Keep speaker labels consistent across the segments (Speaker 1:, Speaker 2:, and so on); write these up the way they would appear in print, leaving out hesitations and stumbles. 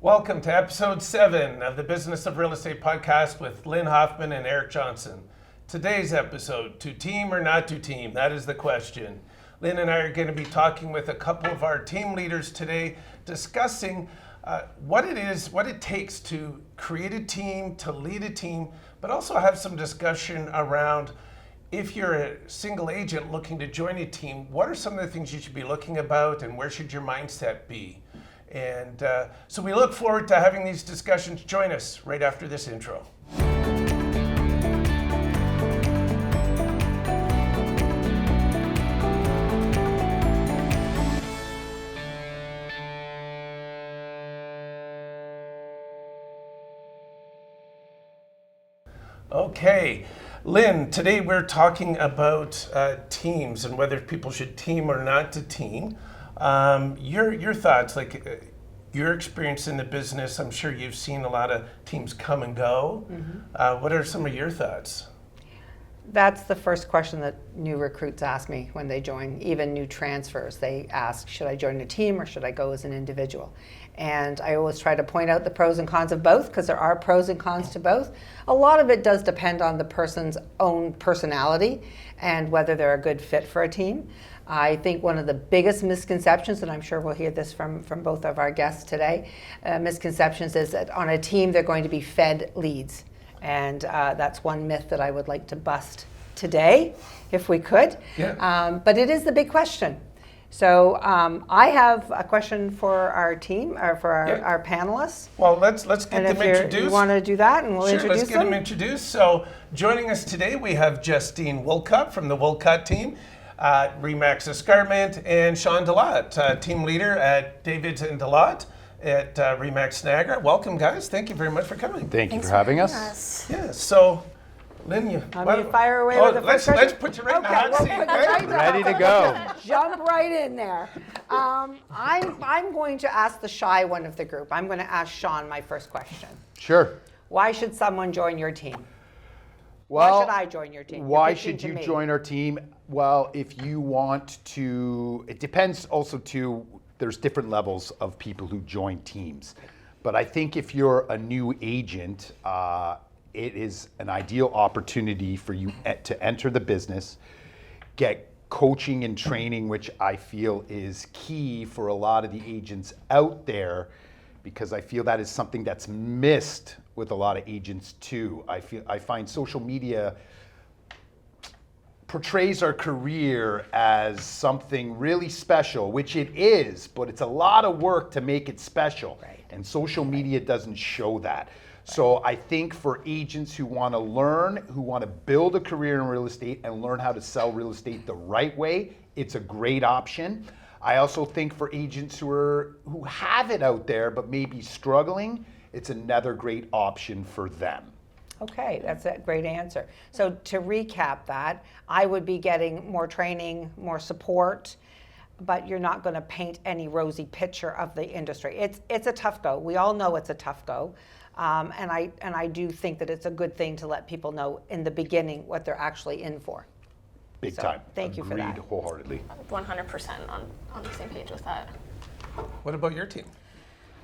Speaker 1: Welcome to episode 7 of the Business of Real Estate podcast with Lynn, Hoffmann, and Eric Johnson. Today's episode, to team or not to team? That is the question. Lynn and I are going to be talking with a couple of our team leaders today, discussing what it takes to create a team, to lead a team, but also have some discussion around if you're a single agent looking to join a team, what are some of the things you should be looking about and where should your mindset be? And so we look forward to having these discussions. Join us right after this intro. Okay, Lynn, today we're talking about teams and whether people should team or not to team. Your thoughts, your experience in the business, I'm sure you've seen a lot of teams come and go. Mm-hmm. What are some of your thoughts?
Speaker 2: That's the first question that new recruits ask me when they join, even new transfers. They ask, should I join a team or should I go as an individual? And I always try to point out the pros and cons of both, because there are pros and cons to both. A lot of it does depend on the person's own personality and whether they're a good fit for a team. I think one of the biggest misconceptions, and I'm sure we'll hear this from both of our guests today, misconceptions is that on a team they're going to be fed leads. And that's one myth that I would like to bust today, if we could.
Speaker 1: Yeah.
Speaker 2: But it is the big question. So I have a question for our team, or for our panelists.
Speaker 1: Well, let's get them introduced.
Speaker 2: You want to do that, and we'll introduce them?
Speaker 1: Let's get them introduced. So joining us today, we have Justine Wolcott from the Wolcott Team, RE/MAX Escarpment and Shawn Delight, team leader at Davids Delaat at RE/MAX Niagara. Welcome, guys. Thank you very much for coming.
Speaker 3: Thanks for having us.
Speaker 1: Yeah, so Lynn, you
Speaker 2: fire away with the first question.
Speaker 1: Let's put you right in the hot seat. Right?
Speaker 3: Ready to go.
Speaker 2: Jump right in there. I'm going to ask the shy one of the group. I'm going to ask Shawn my first question.
Speaker 3: Sure.
Speaker 2: Why should someone join your team?
Speaker 3: Well,
Speaker 2: why should I join your team?
Speaker 3: Why should you join our team? Well, if you want to, it depends also too, there's different levels of people who join teams. But I think if you're a new agent, it is an ideal opportunity for you to enter the business, get coaching and training, which I feel is key for a lot of the agents out there, because I feel that is something that's missed with a lot of agents too. I find social media portrays our career as something really special, which it is, but it's a lot of work to make it special.
Speaker 2: Right.
Speaker 3: And social media doesn't show that. So I think for agents who want to learn, who want to build a career in real estate and learn how to sell real estate the right way, it's a great option. I also think for agents who have it out there but may be struggling, it's another great option for them.
Speaker 2: Okay, that's a great answer. So to recap that, I would be getting more training, more support, but you're not going to paint any rosy picture of the industry. It's a tough go. We all know it's a tough go. And I do think that it's a good thing to let people know in the beginning what they're actually in for.
Speaker 3: Big time.
Speaker 2: Thank you for that.
Speaker 3: Agreed wholeheartedly.
Speaker 4: 100% on the same page with that.
Speaker 1: What about your team?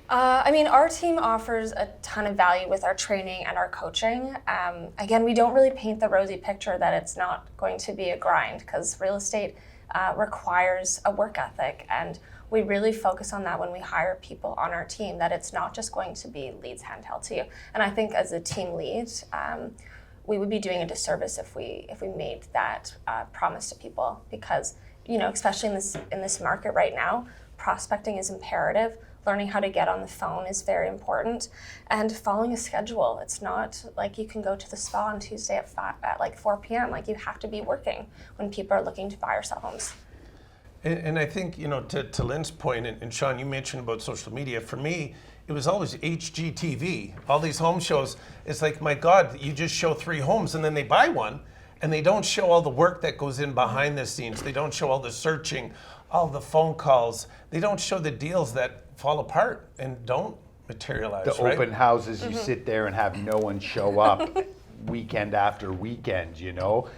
Speaker 4: Our team offers a ton of value with our training and our coaching. Again, we don't really paint the rosy picture that it's not going to be a grind, because real estate requires a work ethic, and we really focus on that when we hire people on our team, that it's not just going to be leads handheld to you. And I think as a team lead, we would be doing a disservice if we made that promise to people, because especially in this market right now, prospecting is imperative. Learning how to get on the phone is very important, and following a schedule. It's not like you can go to the spa on Tuesday at 4 p.m. Like, you have to be working when people are looking to buy or sell homes.
Speaker 1: And I think, to Lynn's point, and Shawn, you mentioned about social media. For me, it was always HGTV. All these home shows, it's like, my God, you just show 3 homes and then they buy one, and they don't show all the work that goes in behind the scenes. They don't show all the searching, all the phone calls. They don't show the deals that fall apart and don't materialize.
Speaker 3: The open houses, you sit there and have no one show up weekend after weekend, you know.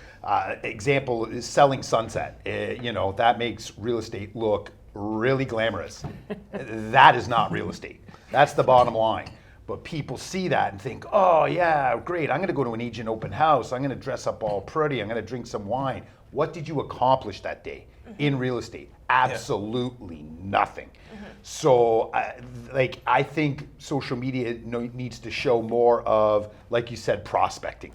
Speaker 3: Example is selling Sunset. That makes real estate look really glamorous. That is not real estate. That's the bottom line. But people see that and think, oh yeah, great, I'm going to go to an agent open house. I'm going to dress up all pretty. I'm going to drink some wine. What did you accomplish that day in real estate? Absolutely nothing. So I think social media needs to show more of, like you said, prospecting.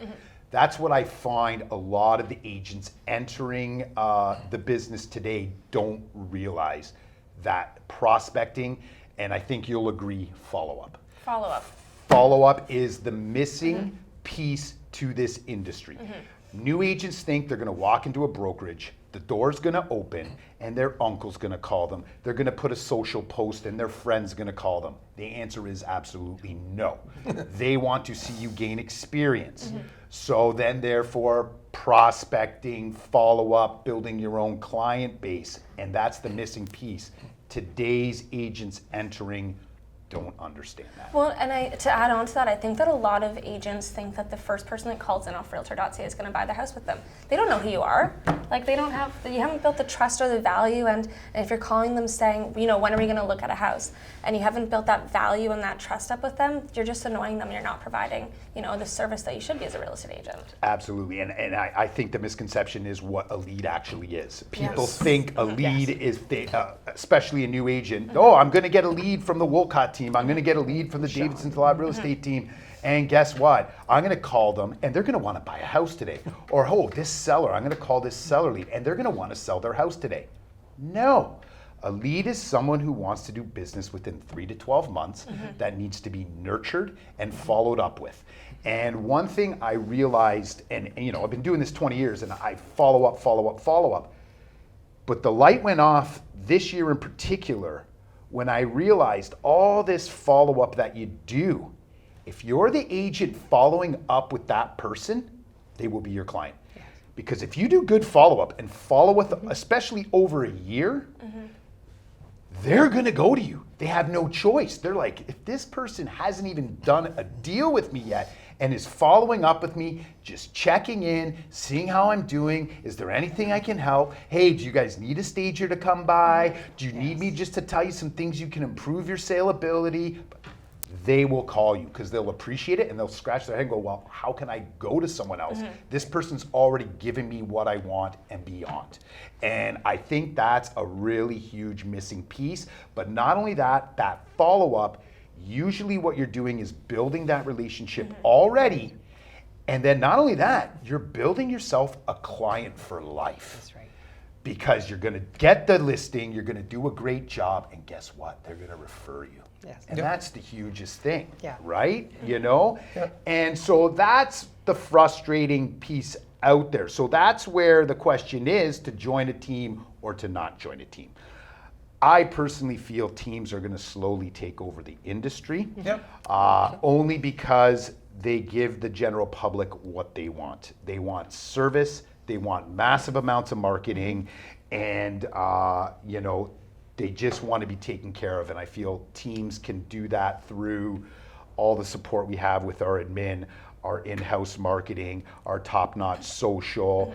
Speaker 3: That's what I find a lot of the agents entering the business today don't realize, that prospecting, and I think you'll agree, follow-up.
Speaker 4: Follow-up.
Speaker 3: Follow-up is the missing piece to this industry. New agents think they're going to walk into a brokerage, the door's going to open, and their uncle's going to call them. They're going to put a social post, and their friend's going to call them. The answer is absolutely no. They want to see you gain experience. So then, therefore, prospecting, follow-up, building your own client base, and that's the missing piece. Today's agents entering don't understand that.
Speaker 4: Well, and to add on to that, I think that a lot of agents think that the first person that calls in off realtor.ca is going to buy the house with them. They don't know who you are. Like, you haven't built the trust or the value, and if you're calling them saying, when are we going to look at a house, and you haven't built that value and that trust up with them, you're just annoying them. You're not providing, the service that you should be as a real estate agent.
Speaker 3: Absolutely, and I think the misconception is what a lead actually is. People think a lead is, especially a new agent, oh, I'm going to get a lead from the Wolcott team. I'm going to get a lead from the Davids Delaat real estate team. And guess what? I'm going to call them, and they're going to want to buy a house today. Or, oh, this seller, I'm going to call this seller lead, and they're going to want to sell their house today. No. A lead is someone who wants to do business within 3 to 12 months that needs to be nurtured and followed up with. And one thing I realized, and I've been doing this 20 years, and I follow up. But the light went off this year in particular when I realized all this follow-up that you do. If you're the agent following up with that person, they will be your client. Yes. Because if you do good follow-up and follow with, especially over a year, they're going to go to you. They have no choice. They're like, if this person hasn't even done a deal with me yet and is following up with me, just checking in, seeing how I'm doing, is there anything I can help? Hey, do you guys need a stager to come by? Do you need me just to tell you some things you can improve your saleability? They will call you because they'll appreciate it, and they'll scratch their head and go, well, how can I go to someone else? This person's already given me what I want and beyond. And I think that's a really huge missing piece. But not only that, that follow-up, usually what you're doing is building that relationship already. And then not only that, you're building yourself a client for life.
Speaker 2: That's right.
Speaker 3: Because you're going to get the listing, you're going to do a great job, and guess what? They're going to refer you.
Speaker 2: Yes.
Speaker 3: And that's the hugest thing,
Speaker 2: Yeah.
Speaker 3: right? And so that's the frustrating piece out there. So that's where the question is, to join a team or to not join a team. I personally feel teams are going to slowly take over the industry, only because they give the general public what they want. They want service, they want massive amounts of marketing, and they just want to be taken care of. And I feel teams can do that through all the support we have with our admin, our in-house marketing, our top-notch social,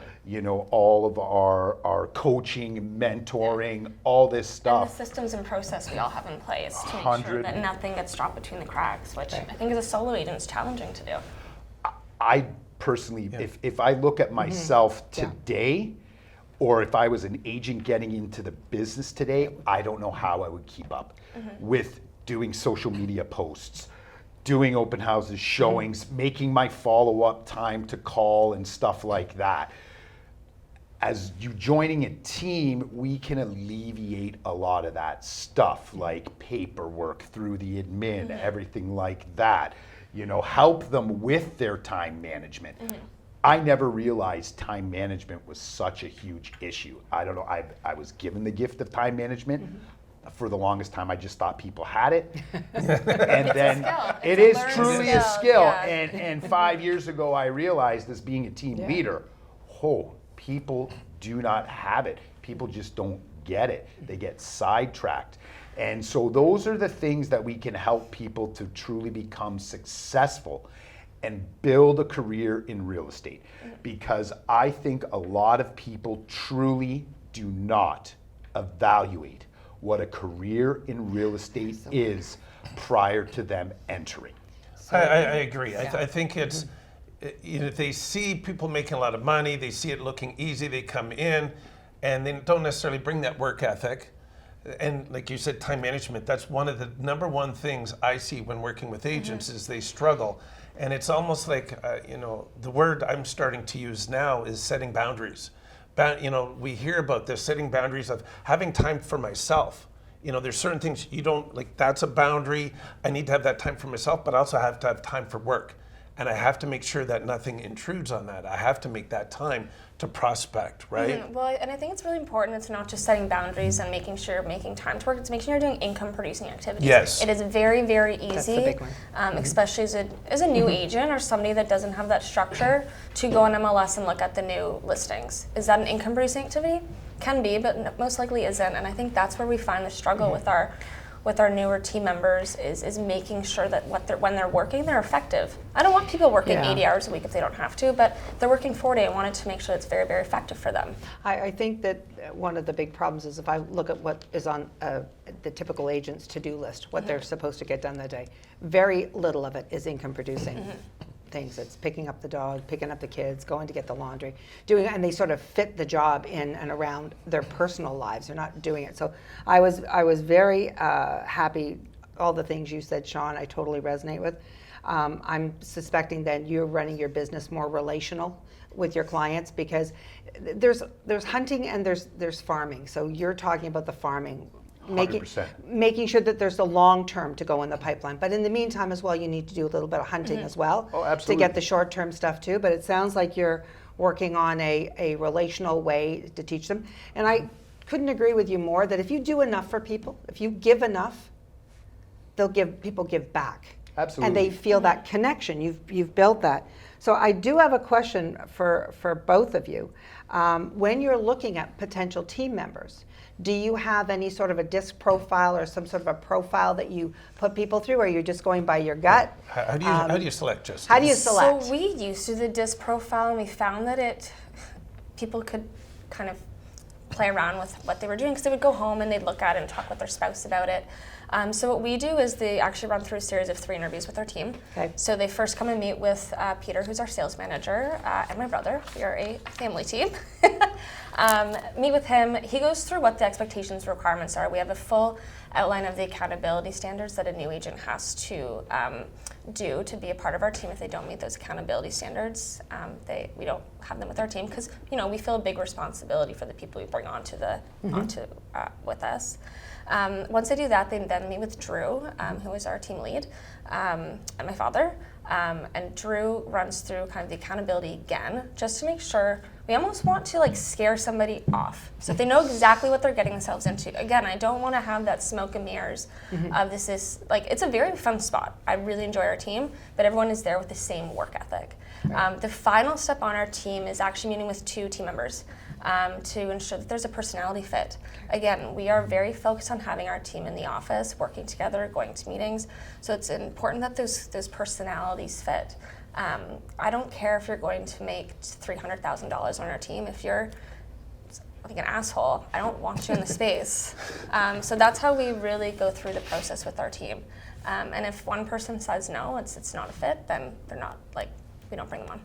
Speaker 3: all of our coaching, mentoring, all this stuff.
Speaker 4: And the systems and process we all have in place to make sure that nothing gets dropped between the cracks, which I think as a solo agent is challenging to do.
Speaker 3: I personally, if I look at myself today, or if I was an agent getting into the business today, I don't know how I would keep up with doing social media posts, doing open houses, showings, making my follow-up time to call and stuff like that. As you joining a team, we can alleviate a lot of that stuff, like paperwork through the admin, everything like that. Help them with their time management. I never realized time management was such a huge issue. I don't know, I was given the gift of time management. For the longest time, I just thought people had it. And then it is truly a skill. And 5 years ago, I realized, as being a team leader, people do not have it. People just don't get it. They get sidetracked. And so those are the things that we can help people to truly become successful and build a career in real estate. Because I think a lot of people truly do not evaluate what a career in real estate is prior to them entering.
Speaker 1: I agree. I think it's, they see people making a lot of money, they see it looking easy, they come in, and they don't necessarily bring that work ethic. And like you said, time management, that's one of the number one things I see when working with agents is they struggle. And it's almost like, the word I'm starting to use now is setting boundaries. We hear about this, setting boundaries of having time for myself. There's certain things you don't, like that's a boundary. I need to have that time for myself, but I also have to have time for work. And I have to make sure that nothing intrudes on that. I have to make that time to prospect, right?
Speaker 4: Well, and I think it's really important. It's not just setting boundaries and making sure you're making time to work. It's making sure you're doing income-producing activities.
Speaker 1: Yes.
Speaker 4: It is very, very easy,
Speaker 2: That's the big one.
Speaker 4: Especially as a new agent or somebody that doesn't have that structure, to go on MLS and look at the new listings. Is that an income-producing activity? Can be, but most likely isn't. And I think that's where we find the struggle with our newer team members is making sure that when they're working, they're effective. I don't want people working 80 hours a week if they don't have to, but if they're working 40, I wanted to make sure it's very, very effective for them.
Speaker 2: I think that one of the big problems is if I look at what is on the typical agent's to-do list, what they're supposed to get done that day, very little of it is income producing. Things. It's picking up the dog, picking up the kids, going to get the laundry, and they sort of fit the job in and around their personal lives. They're not doing it. So I was very happy. All the things you said, Shawn, I totally resonate with. I'm suspecting that you're running your business more relational with your clients, because there's hunting and there's farming. So you're talking about the farming.
Speaker 3: 100%.
Speaker 2: Making sure that there's the long term to go in the pipeline. But in the meantime as well, you need to do a little bit of hunting as well.
Speaker 3: Oh, absolutely.
Speaker 2: To get the short term stuff too. But it sounds like you're working on a relational way to teach them. And I couldn't agree with you more that if you do enough for people, if you give enough, people give back.
Speaker 3: Absolutely.
Speaker 2: And they feel that connection. You've built that. So I do have a question for both of you. When you're looking at potential team members, do you have any sort of a disc profile or some sort of a profile that you put people through, or are you just going by your gut?
Speaker 1: How do you select, Justine?
Speaker 2: How do you select?
Speaker 4: So we used to do the disc profile, and we found that people could kind of play around with what they were doing, because they would go home and they'd look at it and talk with their spouse about it. So what we do is they actually run through a series of 3 interviews with our team.
Speaker 2: Okay.
Speaker 4: So they first come and meet with Peter, who's our sales manager, and my brother. We are a family team. Meet with him. He goes through what the expectations and requirements are. We have a full outline of the accountability standards that a new agent has to do to be a part of our team. If they don't meet those accountability standards, we don't have them with our team, because we feel a big responsibility for the people we bring onto with us. Once they do that, they then meet with Drew, who is our team lead, and my father. And Drew runs through kind of the accountability again, just to make sure. We almost want to scare somebody off, so they know exactly what they're getting themselves into. Again, I don't want to have that smoke and mirrors of this is it's a very fun spot. I really enjoy our team, but everyone is there with the same work ethic. Right. The final step on our team is actually meeting with 2 team members to ensure that there's a personality fit. Again, we are very focused on having our team in the office, working together, going to meetings. So it's important that those personalities fit. I don't care if you're going to make $300,000 on our team. If you're like an asshole, I don't want you in the space. So that's how we really go through the process with our team. And if one person says no, it's not a fit, then they're not we don't bring them on.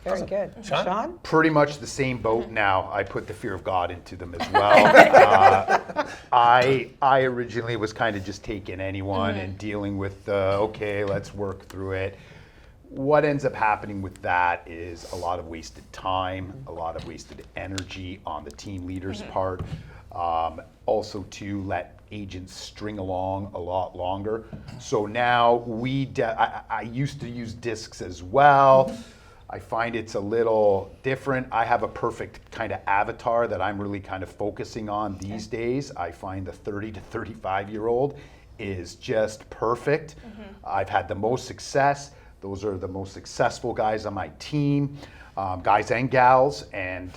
Speaker 2: Very good. Shawn?
Speaker 3: Pretty much the same boat now. I put the fear of God into them as well. I originally was kind of just taking anyone and dealing with, okay, let's work through it. What ends up happening with that is a lot of wasted time, a lot of wasted energy on the team leader's part. Also to let agents string along a lot longer. So now I used to use discs as well. I find it's a little different. I have a perfect kind of avatar that I'm really kind of focusing on these days. I find the 30 to 35-year-old is just perfect. I've had the most success. Those are the most successful guys on my team, guys and gals. And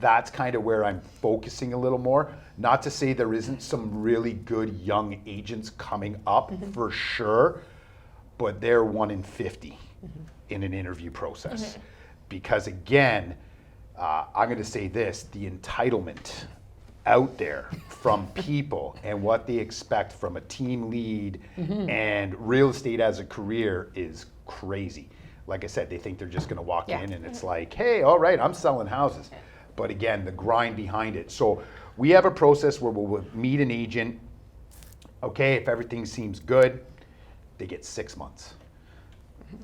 Speaker 3: that's kind of where I'm focusing a little more. Not to say there isn't some really good young agents coming up for sure, but they're 1 in 50 in an interview process. Because again, I'm going to say this, the entitlement out there from people and what they expect from a team lead and real estate as a career is crazy. Like I said, they think they're just going to walk in and it's like, hey, all right, I'm selling houses. But again, the grind behind it. So we have a process where we'll meet an agent. Okay, if everything seems good, they get 6 months.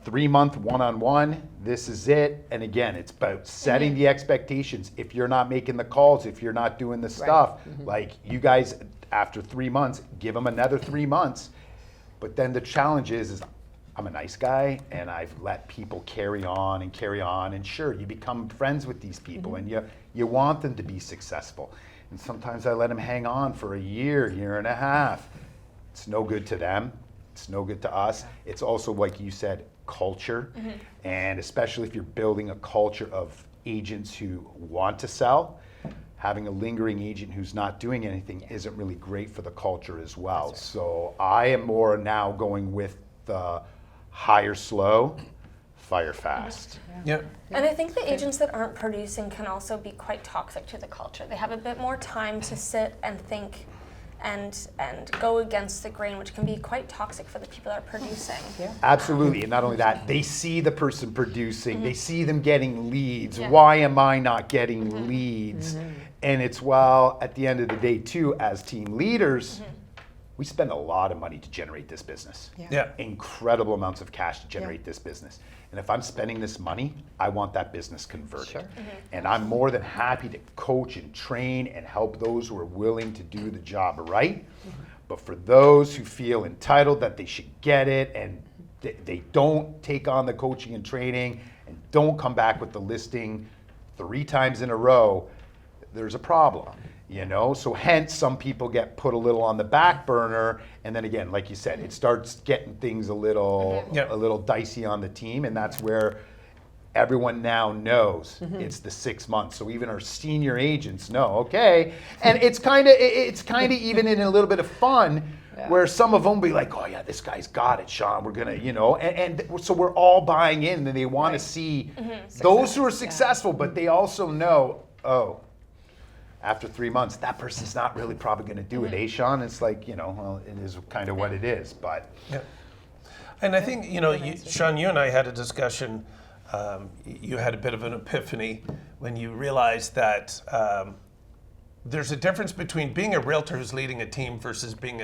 Speaker 3: 3-month one-on-one, this is it. And again, it's about setting the expectations. If you're not making the calls, if you're not doing the stuff, like you guys, after 3 months, give them another 3 months. But then the challenge is I'm a nice guy and I've let people carry on. And sure, you become friends with these people and you want them to be successful. And sometimes I let them hang on for a year and a half. It's no good to them. It's no good to us. It's also, like you said, culture. And especially if you're building a culture of agents who want to sell, having a lingering agent who's not doing anything isn't really great for the culture as well. So I am more now going with the hire slow, fire fast.
Speaker 1: Yeah.
Speaker 4: And I think the agents that aren't producing can also be quite toxic to the culture. They have a bit more time to sit and think and go against the grain, which can be quite toxic for the people that are producing.
Speaker 3: Absolutely, and not only that, they see the person producing, they see them getting leads. Why am I not getting leads? And it's, well, at the end of the day too, as team leaders, we spend a lot of money to generate this business. Incredible amounts of cash to generate this business. And if I'm spending this money, I want that business converted. And I'm more than happy to coach and train and help those who are willing to do the job right. But for those who feel entitled that they should get it and they don't take on the coaching and training and don't come back with the listing 3 times in a row, there's a problem. You know, so hence some people get put a little on the back burner, and then again, like you said, it starts getting things a little dicey on the team, and that's where everyone now knows it's the 6 months. So even our senior agents know, okay, and it's kind of even in a little bit of fun. Where some of them be like, oh yeah, this guy's got it, Shawn. We're gonna, you know, and so we're all buying in, and they want to see those who are successful, but they also know, oh, after 3 months, that person's not really probably going to do it, Shawn? It's like, you know, well, it is kind of what it is, but.
Speaker 1: And I think, you know, Shawn, you and I had a discussion. You had a bit of an epiphany when you realized that there's a difference between being a realtor who's leading a team versus being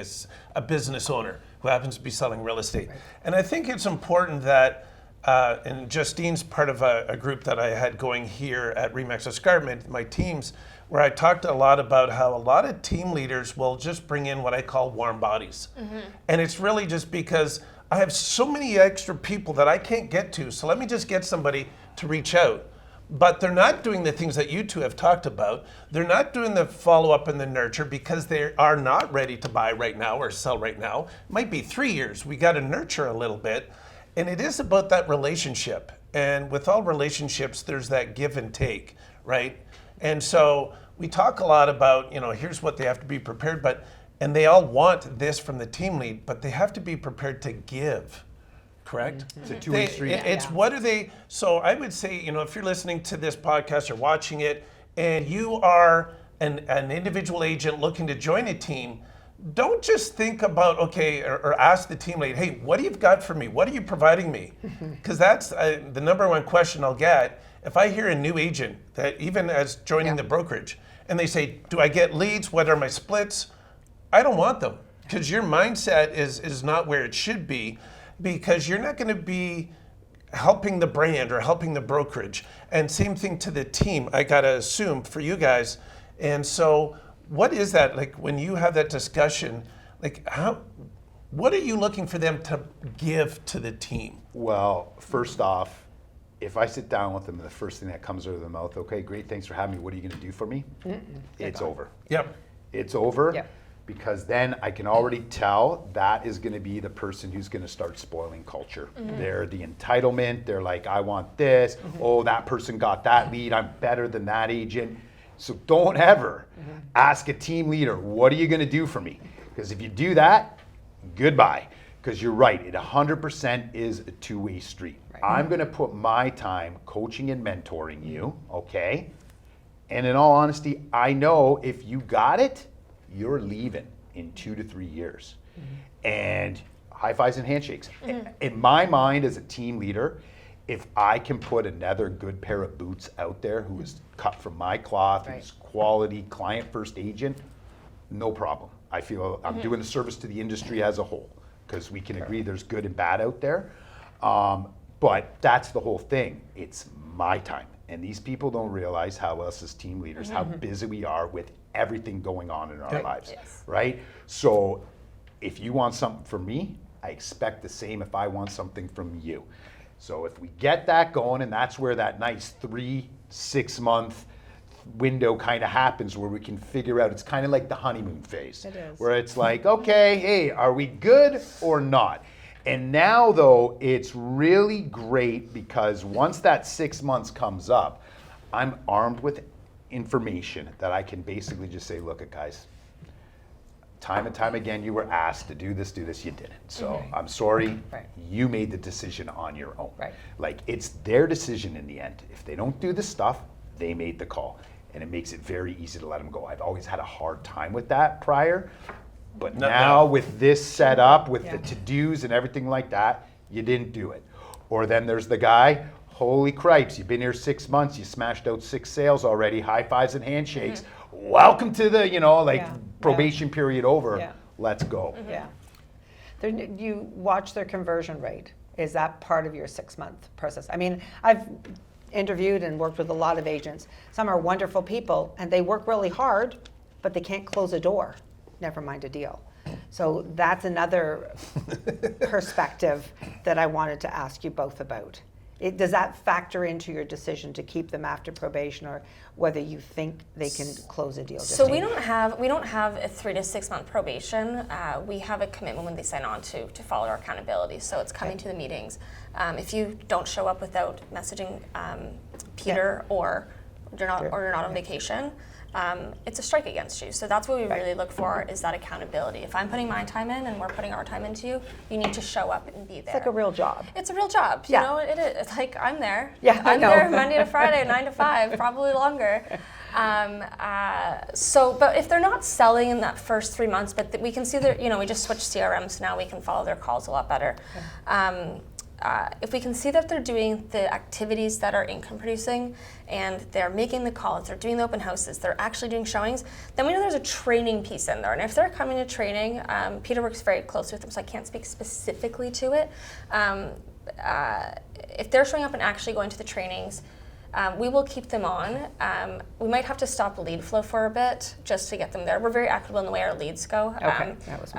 Speaker 1: a business owner who happens to be selling real estate. And I think it's important that, and Justine's part of a group that I had going here at RE/MAX Escarpment, my teams, where I talked a lot about how a lot of team leaders will just bring in what I call warm bodies. And it's really just because I have so many extra people that I can't get to, so let me just get somebody to reach out. But they're not doing the things that you two have talked about. They're not doing the follow-up and the nurture because they are not ready to buy right now or sell right now. It might be 3 years. We got to nurture a little bit. And it is about that relationship. And with all relationships, there's that give and take, right? And so we talk a lot about, you know, here's what they have to be prepared, and they all want this from the team lead, but they have to be prepared to give, correct?
Speaker 3: It's a two-way street.
Speaker 1: It's what are they, so I would say, you know, if you're listening to this podcast or watching it, and you are an individual agent looking to join a team, don't just think about, okay, or ask the team lead, hey, what do you got for me? What are you providing me? Because that's the number one question I'll get. If I hear a new agent that even as joining the brokerage, and they say, do I get leads? What are my splits? I don't want them, because your mindset is not where it should be, because you're not going to be helping the brand or helping the brokerage. And same thing to the team, I got to assume for you guys. And so what is that, like when you have that discussion, like what are you looking for them to give to the team?
Speaker 3: Well, first off, if I sit down with them, the first thing that comes out of their mouth, okay, great, thanks for having me. What are you going to do for me? It's over. It's over because then I can already tell that is going to be the person who's going to start spoiling culture. They're the entitlement. They're like, I want this. Oh, that person got that lead. I'm better than that agent. So don't ever ask a team leader, what are you going to do for me? Because if you do that, goodbye. Because you're right, it 100% is a two-way street. I'm going to put my time coaching and mentoring you, okay? And in all honesty, I know if you got it, you're leaving in 2 to 3 years. And high fives and handshakes. In my mind as a team leader, if I can put another good pair of boots out there who is cut from my cloth,
Speaker 2: Right.
Speaker 3: who's quality, client first agent, no problem. I feel I'm doing a service to the industry as a whole, because we can agree there's good and bad out there. But that's the whole thing. It's my time. And these people don't realize how us as team leaders, how busy we are with everything going on in our lives, right? So if you want something from me, I expect the same if I want something from you. So if we get that going, and that's where that nice 3-6 month window kind of happens, where we can figure out, it's kind of like the honeymoon phase.
Speaker 2: It is.
Speaker 3: Where it's like, okay, hey, are we good or not? And now though, it's really great because once that 6 months comes up, I'm armed with information that I can basically just say, look, guys, time and time again, you were asked to do this, you didn't. So I'm sorry,
Speaker 2: Right.
Speaker 3: you made the decision on your own.
Speaker 2: Right.
Speaker 3: Like, it's their decision in the end. If they don't do the stuff, they made the call. And it makes it very easy to let them go. I've always had a hard time with that prior, but now with this set up, with the to-dos and everything like that, you didn't do it. Or then there's the guy, holy cripes, you've been here 6 months, you smashed out 6 sales already, high fives and handshakes. Welcome to the, probation period over.
Speaker 2: Yeah.
Speaker 3: Let's go.
Speaker 2: Yeah. You watch their conversion rate. Is that part of your 6-month process? I mean, I've interviewed and worked with a lot of agents. Some are wonderful people and they work really hard, but they can't close a door, never mind a deal. So that's another perspective that I wanted to ask you both about. Does that factor into your decision to keep them after probation, or whether you think they can close a deal?
Speaker 4: So we don't have a 3 to 6 month probation. We have a commitment when they sign on to follow our accountability. So it's coming to the meetings. If you don't show up without messaging Peter or you're not on vacation, it's a strike against you. So that's what we really look for, is that accountability. If I'm putting my time in and we're putting our time into you, you need to show up and be there.
Speaker 2: It's like a real job.
Speaker 4: It's a real job.
Speaker 2: Yeah.
Speaker 4: You know, it is. It's like I'm there.
Speaker 2: Yeah, I
Speaker 4: I'm
Speaker 2: know.
Speaker 4: there Monday to Friday, 9 to 5, probably longer. But if they're not selling in that first 3 months, but we can see that, we just switched CRMs now, we can follow their calls a lot better. If we can see that they're doing the activities that are income producing and they're making the calls, they're doing the open houses, they're actually doing showings, then we know there's a training piece in there. And if they're coming to training, Peter works very closely with them, so I can't speak specifically to it. If they're showing up and actually going to the trainings, we will keep them on. We might have to stop lead flow for a bit just to get them there. We're very equitable in the way our leads go.
Speaker 2: Okay, that was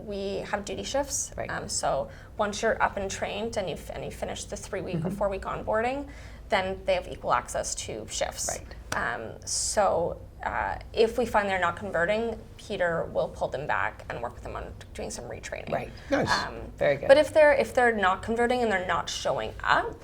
Speaker 4: we have duty shifts.
Speaker 2: Right.
Speaker 4: So once you're up and trained and you finish the 3-week or 4-week onboarding, then they have equal access to shifts.
Speaker 2: Right.
Speaker 4: If we find they're not converting, Peter will pull them back and work with them on doing some retraining.
Speaker 2: Right.
Speaker 1: Nice.
Speaker 2: Very good.
Speaker 4: But if they're not converting and they're not showing up,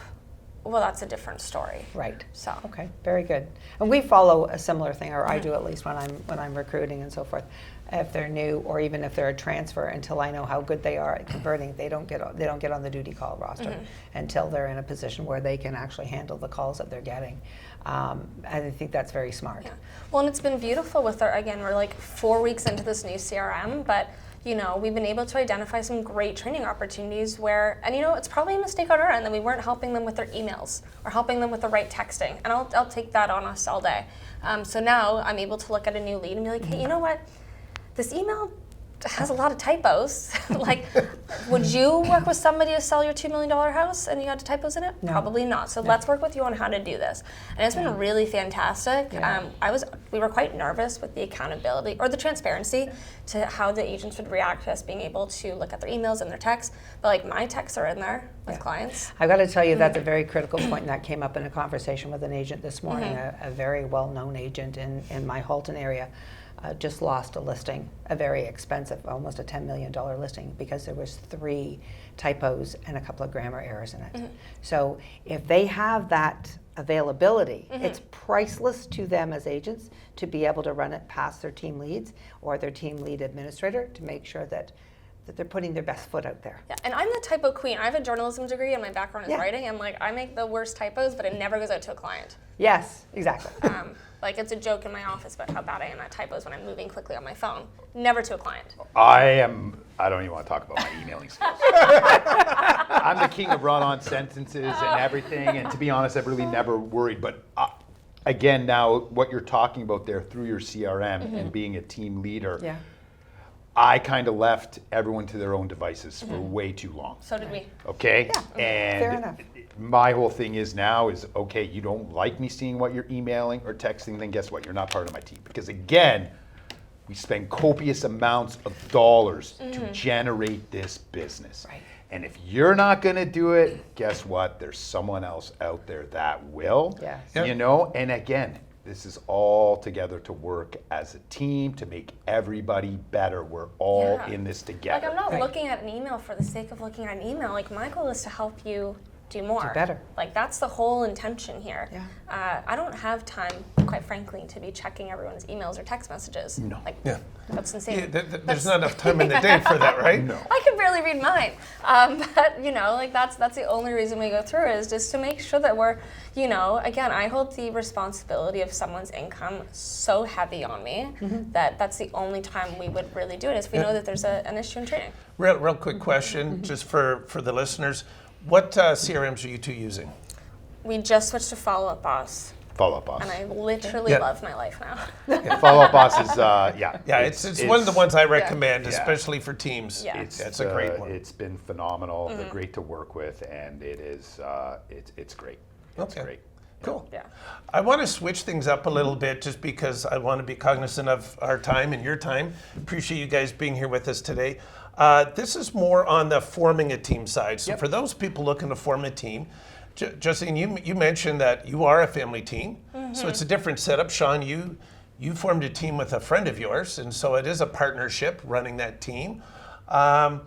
Speaker 4: well, that's a different story.
Speaker 2: Right.
Speaker 4: So.
Speaker 2: Okay, very good. And we follow a similar thing, or I do at least when I'm recruiting and so forth. If they're new, or even if they're a transfer, until I know how good they are at converting, they don't get on the duty call roster until they're in a position where they can actually handle the calls that they're getting. And I think that's very smart.
Speaker 4: Yeah. Well, and it's been beautiful with we're like 4 weeks into this new CRM, but we've been able to identify some great training opportunities where, and it's probably a mistake on our end that we weren't helping them with their emails or helping them with the right texting. And I'll take that on us all day. So now I'm able to look at a new lead and be like, hey, you know what? This email has a lot of typos. Like, would you work with somebody to sell your $2 million house and you had typos in it?
Speaker 2: No.
Speaker 4: Probably not. So let's work with you on how to do this. And it's been really fantastic.
Speaker 2: Yeah.
Speaker 4: We were quite nervous with the accountability or the transparency to how the agents would react to us being able to look at their emails and their texts. But like, my texts are in there with clients.
Speaker 2: I've got to tell you that's a very critical point, and that came up in a conversation with an agent this morning, a very well-known agent in my Halton area. Just lost a listing, a very expensive, almost a $10 million listing, because there was 3 typos and a couple of grammar errors in it. So if they have that availability, it's priceless to them as agents to be able to run it past their team leads or their team lead administrator to make sure that that they're putting their best foot out there.
Speaker 4: Yeah, and I'm the typo queen. I have a journalism degree and my background is
Speaker 2: Yeah.
Speaker 4: writing, and like I make the worst typos, but it never goes out to a client.
Speaker 2: Yes, exactly.
Speaker 4: Like it's a joke in my office about how bad I am at typos when I'm moving quickly on my phone. Never to a client.
Speaker 3: I don't even want to talk about my emailing skills. I'm the king of run-on sentences and everything, and to be honest, I've really never worried. But again, now what you're talking about there through your CRM and being a team leader,
Speaker 2: Yeah.
Speaker 3: I kind of left everyone to their own devices for way too long.
Speaker 4: So did we.
Speaker 3: Okay?
Speaker 2: Yeah,
Speaker 3: And
Speaker 2: fair enough.
Speaker 3: my whole thing is now is, okay, you don't like me seeing what you're emailing or texting, then guess what? You're not part of my team. Because again, we spend copious amounts of dollars to generate this business.
Speaker 2: Right.
Speaker 3: And if you're not going to do it, guess what? There's someone else out there that will.
Speaker 2: Yes.
Speaker 1: Yep.
Speaker 3: You know? And again, this is all together to work as a team to make everybody better. We're all
Speaker 4: Yeah.
Speaker 3: in this together.
Speaker 4: Like I'm not
Speaker 2: Right.
Speaker 4: looking at an email for the sake of looking at an email. Like my goal is to help you do more.
Speaker 2: Do better.
Speaker 4: Like that's the whole intention here.
Speaker 2: Yeah.
Speaker 4: I don't have time, quite frankly, to be checking everyone's emails or text messages.
Speaker 3: No.
Speaker 4: Like
Speaker 1: Yeah.
Speaker 4: that's insane.
Speaker 1: Yeah, there's not enough time in the day for that, right?
Speaker 3: No.
Speaker 4: I can barely read mine, but you know, like that's the only reason we go through it is just to make sure that we're, you know, again, I hold the responsibility of someone's income so heavy on me that that's the only time we would really do it is if we know that there's an issue in trading.
Speaker 1: Real quick question, just for the listeners. What CRMs are you two using?
Speaker 4: We just switched to Follow Up Boss,
Speaker 3: Follow Up Boss.
Speaker 4: and I literally
Speaker 1: Yeah.
Speaker 4: love my life now.
Speaker 3: Follow Up Boss is, yeah.
Speaker 1: Yeah, it's one of the ones I recommend,
Speaker 3: Yeah.
Speaker 1: especially for teams.
Speaker 4: Yeah.
Speaker 1: It's a great one.
Speaker 3: It's been phenomenal. They're great to work with, and it is, it's great. It's
Speaker 1: Okay.
Speaker 3: great.
Speaker 1: Cool.
Speaker 4: Yeah.
Speaker 1: I want to switch things up a little bit just because I want to be cognizant of our time and your time. Appreciate you guys being here with us today. This is more on the forming a team side. So for those people looking to form a team, Justine, you mentioned that you are a family team. So it's a different setup. Shawn, you formed a team with a friend of yours, and so it is a partnership running that team. And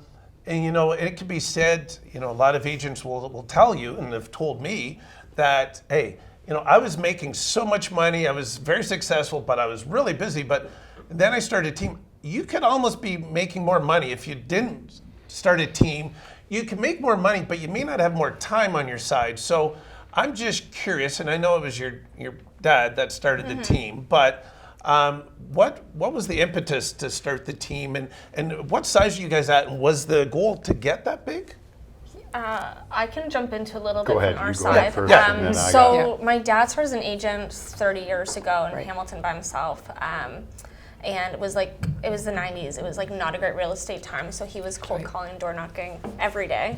Speaker 1: you know, it can be said, you know, a lot of agents will tell you and have told me that, hey, you know, I was making so much money, I was very successful, but I was really busy. But then I started a team. You could almost be making more money if you didn't start a team. You can make more money, but you may not have more time on your side. So I'm just curious, and I know it was your dad that started the team, but what was the impetus to start the team, and what size are you guys at, and was the goal to get that big?
Speaker 4: I can jump into a little
Speaker 3: Go
Speaker 4: bit
Speaker 3: ahead,
Speaker 4: from our
Speaker 3: you go
Speaker 4: side.
Speaker 3: ahead first, and then I
Speaker 4: So my dad started as an agent 30 years ago in
Speaker 2: Right.
Speaker 4: Hamilton by himself. And it was the 90s. It was like not a great real estate time. So he was cold calling, door knocking every day.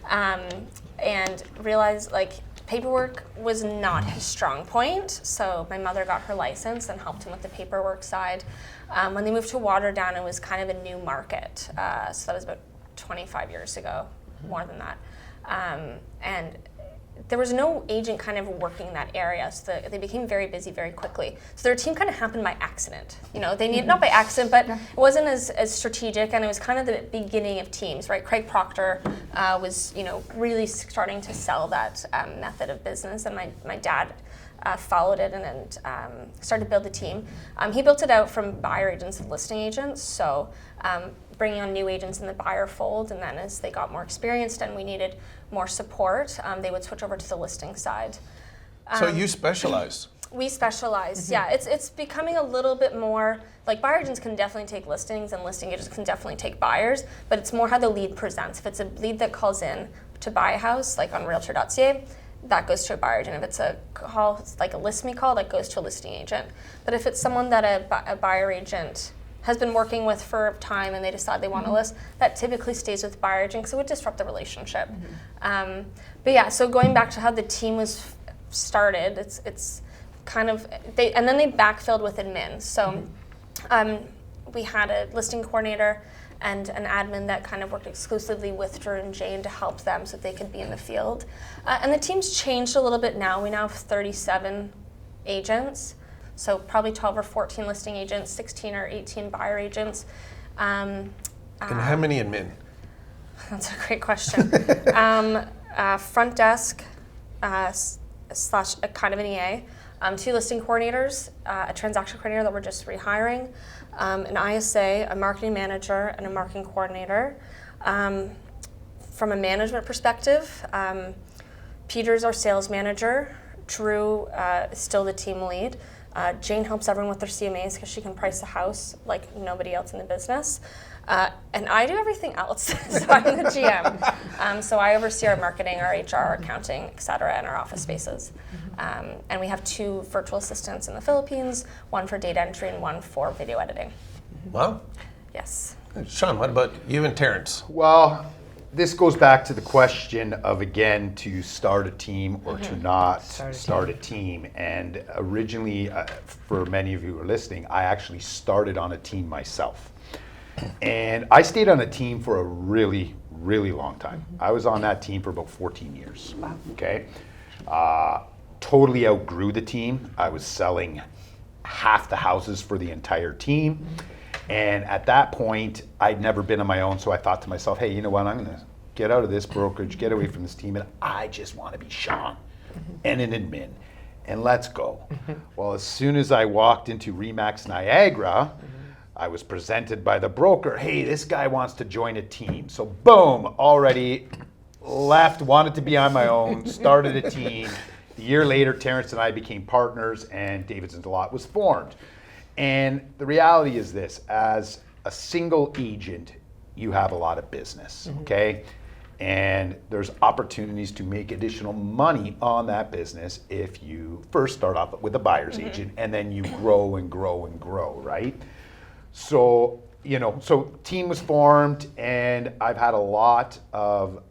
Speaker 4: And realized like paperwork was not his strong point. So my mother got her license and helped him with the paperwork side. When they moved to Waterdown, it was kind of a new market. So that was about 25 years ago, more than that. And there was no agent kind of working in that area, so they became very busy very quickly. So their team kind of happened by accident. You know, they needed, not by accident, but it wasn't as strategic, and it was kind of the beginning of teams, right? Craig Proctor was, you know, really starting to sell that method of business, and my dad followed it and started to build the team. He built it out from buyer agents and listing agents, so bringing on new agents in the buyer fold, and then as they got more experienced and we needed more support, they would switch over to the listing side.
Speaker 1: So you specialize.
Speaker 4: We specialize, yeah. It's becoming a little bit more, like buyer agents can definitely take listings and listing agents can definitely take buyers, but it's more how the lead presents. If it's a lead that calls in to buy a house, like on realtor.ca, that goes to a buyer agent. If it's a call, like a list me call, that goes to a listing agent. But if it's someone that a buyer agent has been working with for time and they decide they want to list, that typically stays with the buyer agent because it would disrupt the relationship. But yeah, so going back to how the team was started, it's kind of, and then they backfilled with admin. So we had a listing coordinator and an admin that kind of worked exclusively with Drew and Jane to help them so that they could be in the field. And the team's changed a little bit now. We now have 37 agents. So probably 12 or 14 listing agents, 16 or 18 buyer agents.
Speaker 1: And how many admin?
Speaker 4: That's a great question. Front desk slash kind of an EA, 2 listing coordinators, a transaction coordinator that we're just rehiring, an ISA, a marketing manager, and a marketing coordinator. From a management perspective, Peter's our sales manager. Drew is still the team lead. Jane helps everyone with their CMAs because she can price a house like nobody else in the business. And I do everything else, so I'm the GM. So I oversee our marketing, our HR, our accounting, et cetera, and our office spaces. And we have 2 virtual assistants in the Philippines, one for data entry and one for video editing.
Speaker 1: Wow.
Speaker 4: Yes.
Speaker 1: Shawn, what about you and Terrence?
Speaker 3: Well, this goes back to the question of, again, to start a team or to not start a team. And originally, for many of you who are listening, I actually started on a team myself. And I stayed on a team for a really, really long time. I was on that team for about 14 years. Wow. Okay. Totally outgrew the team. I was selling half the houses for the entire team. And at that point, I'd never been on my own, so I thought to myself, hey, you know what, I'm gonna get out of this brokerage, get away from this team, and I just wanna be Shawn and an admin, and let's go. Well, as soon as I walked into RE/MAX Niagara, I was presented by the broker, hey, this guy wants to join a team. So boom, already left, wanted to be on my own, started a team. A year later, Terrence and I became partners, and Davids Delaat was formed. And the reality is this, as a single agent, you have a lot of business, okay? And there's opportunities to make additional money on that business if you first start off with a buyer's agent and then you grow and grow and grow, right? So, so team was formed, and I've had a lot of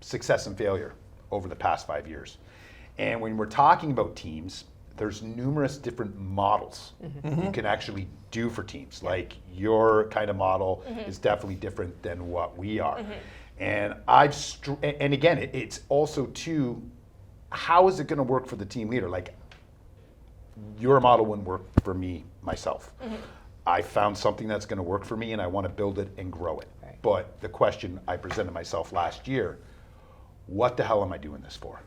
Speaker 3: success and failure over the past 5 years. And when we're talking about teams, there's numerous different models you can actually do for teams. Like your kind of model is definitely different than what we are. And and again, it's also too, how is it going to work for the team leader? Like your model wouldn't work for me, myself. I found something that's going to work for me, and I want to build it and grow it. Right. But the question I presented myself last year, what the hell am I doing this for?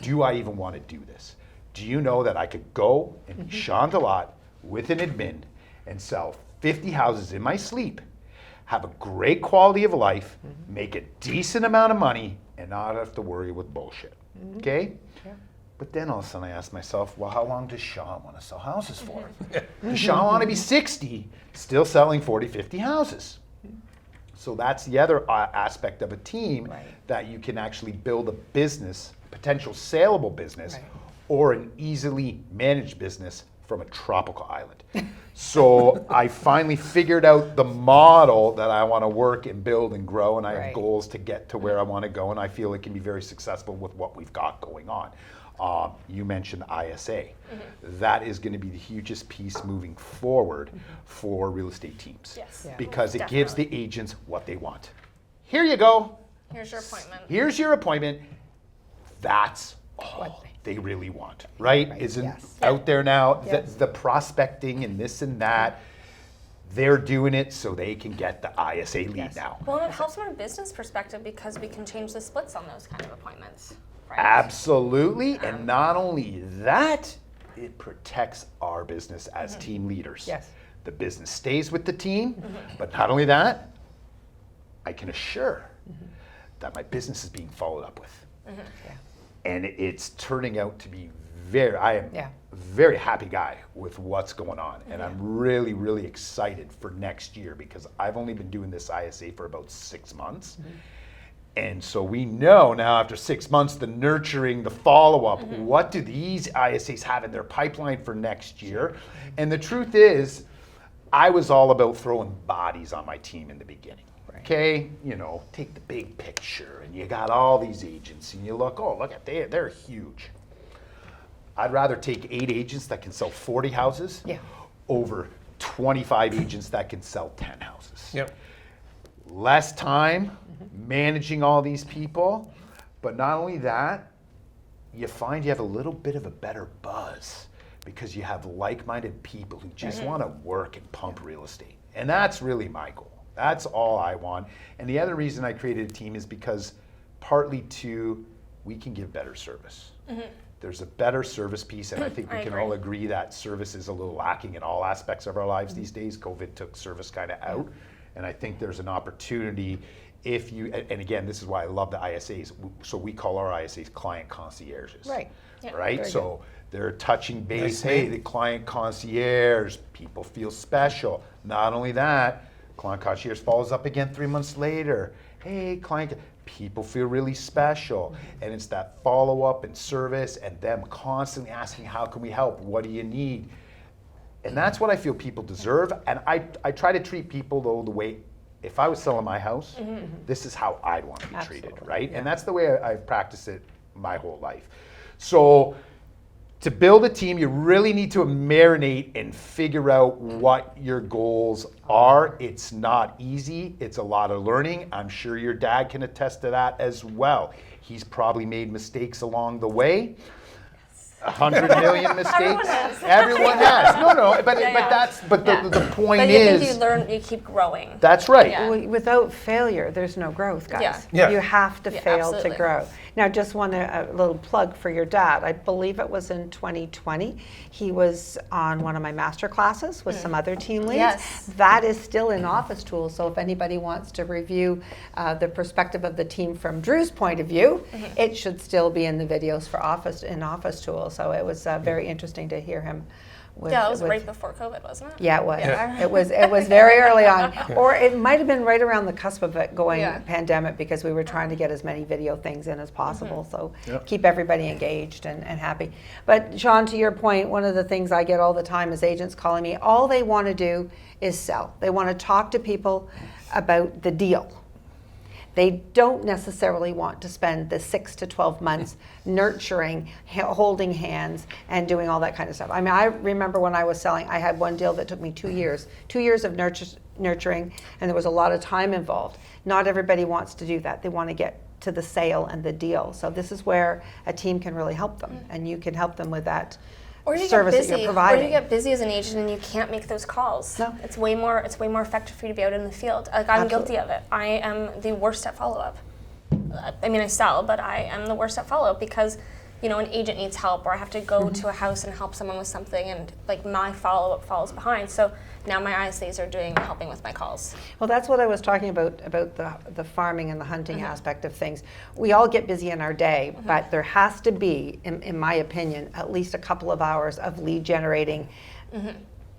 Speaker 3: Do I even want to do this? Do you know that I could go and be Shawn Delight with an admin and sell 50 houses in my sleep, have a great quality of life, make a decent amount of money, and not have to worry with bullshit, okay? Yeah. But then all of a sudden I asked myself, well, how long does Shawn want to sell houses for? Does Shawn want to be 60, still selling 40, 50 houses? So that's the other aspect of a team, that you can actually build a business, potential saleable business, or an easily managed business from a tropical island. So I finally figured out the model that I want to work and build and grow, and I have goals to get to where I want to go, and I feel it can be very successful with what we've got going on. You mentioned ISA. That is going to be the hugest piece moving forward for real estate teams.
Speaker 4: Yes.
Speaker 3: Because it gives the agents what they want. Here you go.
Speaker 4: Here's your appointment.
Speaker 3: Here's your appointment. That's all they really want, right? Isn't out there now. The prospecting and this and that, they're doing it so they can get the ISA lead now.
Speaker 4: Well, it helps from a business perspective because we can change the splits on those kind of appointments. Right?
Speaker 3: Absolutely, and not only that, it protects our business as team leaders.
Speaker 2: Yes.
Speaker 3: The business stays with the team, but not only that, I can assure that my business is being followed up with. And it's turning out to be I am a very happy guy with what's going on. And I'm really, really excited for next year because I've only been doing this ISA for about 6 months. And so we know now after 6 months, the nurturing, the follow-up, what do these ISAs have in their pipeline for next year? And the truth is, I was all about throwing bodies on my team in the beginning. Okay, take the big picture, and you got all these agents, and you look at they're huge. I'd rather take 8 agents that can sell 40 houses over 25 agents that can sell 10 houses.
Speaker 1: Yep.
Speaker 3: Less time managing all these people, but not only that, you find you have a little bit of a better buzz because you have like-minded people who just want to work and pump real estate, and that's really my goal. That's all I want. And the other reason I created a team is because partly we can give better service. there's a better service piece, and I think we
Speaker 4: I
Speaker 3: can
Speaker 4: agree.
Speaker 3: all agree that service is a little lacking in all aspects of our lives these days. COVID took service kind of out, and I think there's an opportunity if you, and again, this is why I love the ISAs. So we call our ISAs client concierges.
Speaker 2: Right.
Speaker 4: Yeah.
Speaker 3: Right?
Speaker 2: Very
Speaker 3: So they're touching base,
Speaker 1: Nice
Speaker 3: hey,
Speaker 1: name.
Speaker 3: the client concierge, people feel special. Not only that, client concierge follows up again 3 months later. Hey, client, people feel really special. And it's that follow-up and service and them constantly asking, how can we help? What do you need? And that's what I feel people deserve. And I try to treat people, though, the way, if I was selling my house, this is how I'd want to be treated,
Speaker 2: Absolutely,
Speaker 3: right?
Speaker 2: yeah.
Speaker 3: And that's the way I've practiced it my whole life. So to build a team, you really need to marinate and figure out what your goals are. It's not easy. It's a lot of learning. I'm sure your dad can attest to that as well. He's probably made mistakes along the way. 100 million mistakes.
Speaker 4: Everyone has.
Speaker 3: Everyone has. No, but
Speaker 4: Yeah.
Speaker 3: that's the point
Speaker 4: But you
Speaker 3: is
Speaker 4: think you learn, you keep growing.
Speaker 3: that's right.
Speaker 4: Yeah.
Speaker 2: Without failure, there's no growth, guys.
Speaker 4: Yeah.
Speaker 1: Yeah.
Speaker 2: You have to
Speaker 4: Yeah,
Speaker 2: fail
Speaker 4: absolutely.
Speaker 2: to grow. Now, just want a little plug for your dad. I believe it was in 2020. He was on one of my master classes with some other team leads.
Speaker 4: Yes.
Speaker 2: That is still in Office Tools. So if anybody wants to review the perspective of the team from Drew's point of view, it should still be in the videos for Office Tools. So it was very interesting to hear him.
Speaker 4: Yeah, it was right before COVID, wasn't it?
Speaker 2: Yeah, it was.
Speaker 1: Yeah.
Speaker 2: It was very early on, or it might have been right around the cusp of it going
Speaker 4: Yeah.
Speaker 2: pandemic, because we were trying to get as many video things in as possible. So
Speaker 3: Yep.
Speaker 2: keep everybody engaged and happy. But Shawn, to your point, one of the things I get all the time is agents calling me. All they want to do is sell. They want to talk to people about the deal. They don't necessarily want to spend the 6 to 12 months nurturing, holding hands, and doing all that kind of stuff. I mean, I remember when I was selling, I had one deal that took me 2 years. 2 years of nurturing, and there was a lot of time involved. Not everybody wants to do that. They want to get to the sale and the deal. So this is where a team can really help them, and you can help them with that
Speaker 4: Or you
Speaker 2: service
Speaker 4: get
Speaker 2: that you're
Speaker 4: busy. Or
Speaker 2: providing.
Speaker 4: you get busy as an agent and you can't make those calls.
Speaker 2: No.
Speaker 4: It's way more effective for you to be out in the field. Like, I'm guilty of it. I am the worst at follow-up. I mean, I sell, but I am the worst at follow-up because, you know, an agent needs help, or I have to go to a house and help someone with something, and like my follow-up falls behind. So now my ISAs are helping with my calls.
Speaker 2: Well, that's what I was talking about the farming and the hunting aspect of things. We all get busy in our day, but there has to be, in my opinion, at least a couple of hours of lead generating,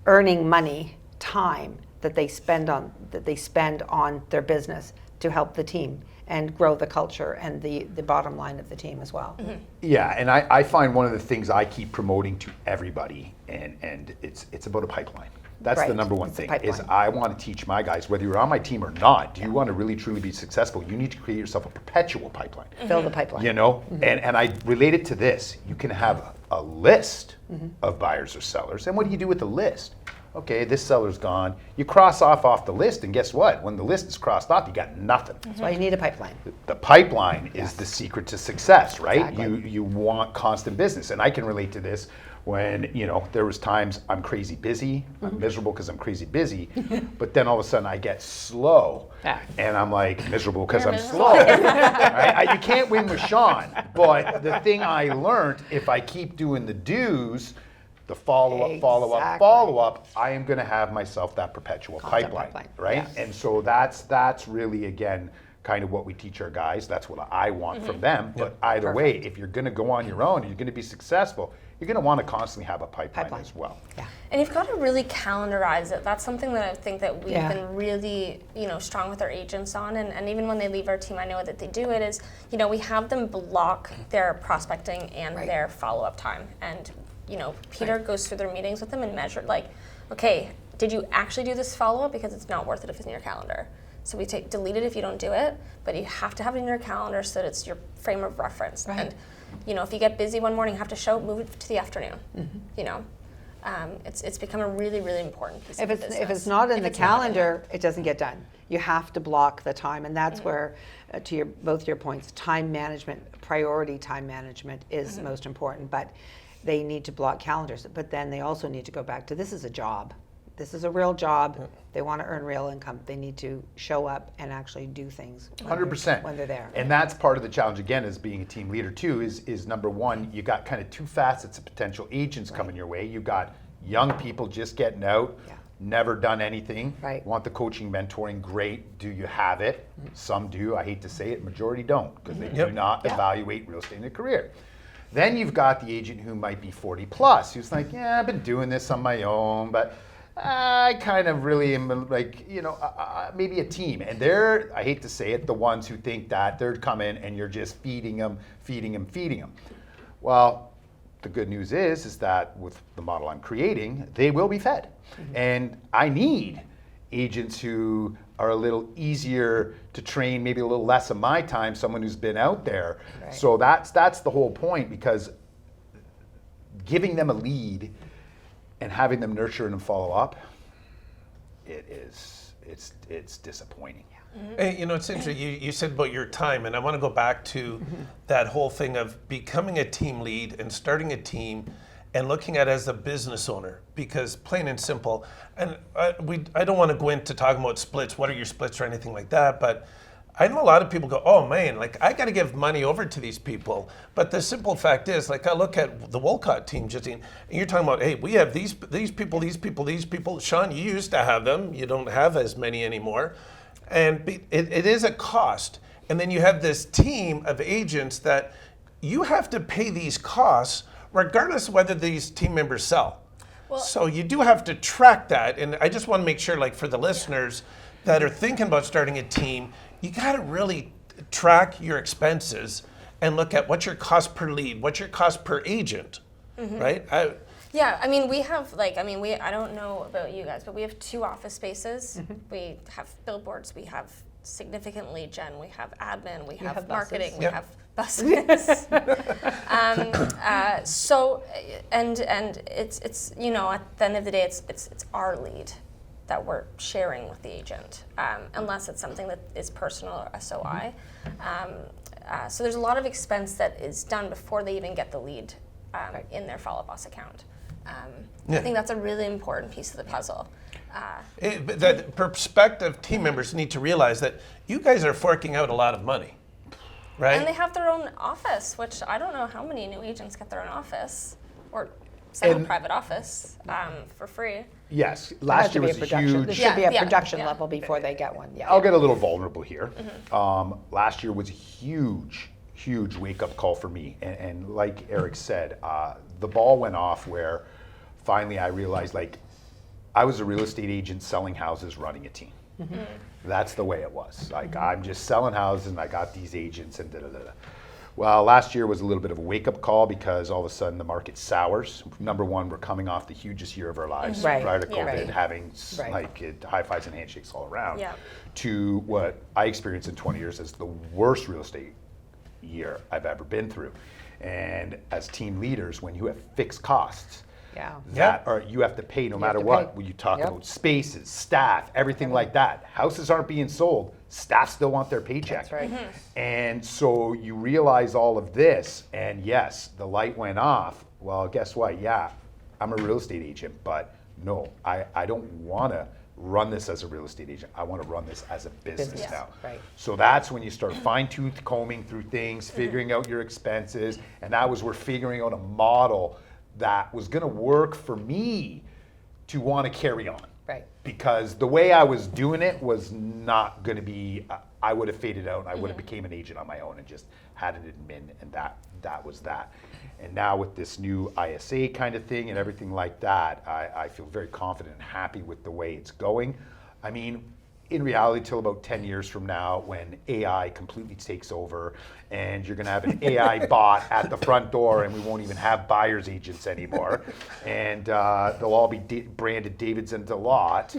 Speaker 2: earning money, time that they spend on their business to help the team and grow the culture and the bottom line of the team as well.
Speaker 3: Yeah, and I find one of the things I keep promoting to everybody, and it's about a pipeline. That's the
Speaker 2: Right,
Speaker 3: number one
Speaker 2: it's a
Speaker 3: thing, is
Speaker 2: pipeline.
Speaker 3: I want to teach my guys, whether you're on my team or not, do you want to really truly be successful, you need to create yourself a perpetual pipeline.
Speaker 2: Fill the pipeline.
Speaker 3: You know, and I relate it to this. You can have a list of buyers or sellers, and what do you do with the list? Okay, this seller's gone. You cross off the list, and guess what? When the list is crossed off, you got nothing.
Speaker 2: That's why you need a pipeline.
Speaker 3: The pipeline is the secret to success, right?
Speaker 2: Exactly.
Speaker 3: You want constant business, and I can relate to this when, you know, there was times I'm crazy busy, I'm miserable because I'm crazy busy, but then all of a sudden I get slow,
Speaker 2: Yeah.
Speaker 3: and I'm like miserable because
Speaker 4: You're
Speaker 3: I'm
Speaker 4: miserable.
Speaker 3: slow. Right? You can't win with Shawn, but the thing I learned, if I keep doing the do's, the
Speaker 2: Exactly.
Speaker 3: follow up, I am going to have myself that perpetual
Speaker 2: Constant
Speaker 3: pipeline,
Speaker 2: pipeline,
Speaker 3: right?
Speaker 2: yeah.
Speaker 3: And so that's really, again, kind of what we teach our guys. That's what I want from them. But either way, if you're going to go on your own and you're going to be successful, you're going to want to constantly have a pipeline as well.
Speaker 2: Yeah.
Speaker 4: And you've got to really calendarize it. That's something that I think that we've
Speaker 2: Yeah.
Speaker 4: been really, strong with our agents on. And even when they leave our team, I know that they do it is, we have them block their prospecting and
Speaker 2: Right.
Speaker 4: their follow-up time. And, Peter goes through their meetings with them and measured like, okay, did you actually do this follow-up? Because it's not worth it if it's in your calendar. So we delete it if you don't do it, but you have to have it in your calendar so that it's your frame of reference.
Speaker 2: Right.
Speaker 4: And, if you get busy one morning, you have to move it to the afternoon, It's become a really, really important piece
Speaker 2: If
Speaker 4: of
Speaker 2: it's
Speaker 4: business.
Speaker 2: not in
Speaker 4: If
Speaker 2: the
Speaker 4: it's not in
Speaker 2: calendar, it doesn't get done. You have to block the time, and that's where, to both your points, time management, priority time management is most important. But they need to block calendars. But then they also need to go back to, this is a job. this is a real job. They want to earn real income. They need to show up and actually do things
Speaker 3: 100%.
Speaker 2: when they're there.
Speaker 3: And that's part of the challenge again as being a team leader too, is number one, you got kind of two facets of potential agents coming your way. You got young people just getting out, never done anything, want the coaching, mentoring, great. Do you have it? Some do. I hate to say it, majority don't, because they do not evaluate real estate in a career. Then you've got the agent who might be 40 plus, who's like, yeah, I've been doing this on my own, but I kind of really am like, maybe a team. And they're, I hate to say it, the ones who think that they're coming and you're just feeding them. Well, the good news is that with the model I'm creating, they will be fed. And I need agents who are a little easier to train, maybe a little less of my time, someone who's been out there. So that's the whole point, because giving them a lead and having them nurture and follow up, it's disappointing.
Speaker 1: Hey, it's interesting. You said about your time, and I want to go back to that whole thing of becoming a team lead and starting a team and looking at it as a business owner, because plain and simple, and I don't want to go into talking about splits, what are your splits or anything like that, but I know a lot of people go, oh man, like I got to give money over to these people. But the simple fact is, like I look at the Wolcott team, Justine, and you're talking about, hey, we have these people. Shawn, you used to have them. You don't have as many anymore. And it is a cost. And then you have this team of agents that you have to pay these costs regardless of whether these team members sell. Well, so you do have to track that. And I just want to make sure, like for the listeners that are thinking about starting a team, you got to really track your expenses and look at what's your cost per lead, what's your cost per agent, right?
Speaker 4: Yeah, I mean, we have I don't know about you guys, but we have 2 office spaces. We have billboards, we have significant lead gen, we have admin, we have marketing, we have buses. So, and it's at the end of the day, it's our lead that we're sharing with the agent, unless it's something that is personal or SOI. So there's a lot of expense that is done before they even get the lead in their Follow Boss account. I think that's a really important piece of the puzzle.
Speaker 1: That prospective team members need to realize that you guys are forking out a lot of money, right?
Speaker 4: And they have their own office, which I don't know how many new agents get their own office or semi-private office for free.
Speaker 3: Yes, last year was huge.
Speaker 2: There should be a production level before they get one.
Speaker 3: I'll get a little vulnerable here. Last year was a huge wake-up call for me. And like Eric said, the ball went off where finally I realized, like, I was a real estate agent selling houses, running a team. That's the way it was. Like, I'm just selling houses and I got these agents and da-da-da-da. Well, last year was a little bit of a wake-up call because all of a sudden the market sours. Number one, we're coming off the hugest year of our lives prior to COVID, having like high fives and handshakes all around, to what I experienced in 20 years as the worst real estate year I've ever been through. And as team leaders, when you have fixed costs, you have to pay no matter what. When you talk about spaces, staff, everything like that. Houses aren't being sold. Staff still want their paycheck.
Speaker 2: That's right.
Speaker 3: And so you realize all of this, and yes, the light went off. Well, guess what? Yeah, I'm a real estate agent, but no, I don't want to run this as a real estate agent. I want to run this as a business now. So that's when you start fine-tooth combing through things, figuring out your expenses, and that was where figuring out a model that was going to work for me to want to carry on. Because the way I was doing it was not going to be, I would have faded out. I would have became an agent on my own and just had an admin, and that was that. And now with this new ISA kind of thing and everything like that, I feel very confident and happy with the way it's going. I mean, in reality, till about 10 years from now, when AI completely takes over and you're going to have an AI bot at the front door and we won't even have buyer's agents anymore, and they'll all be branded Davids and Delaat.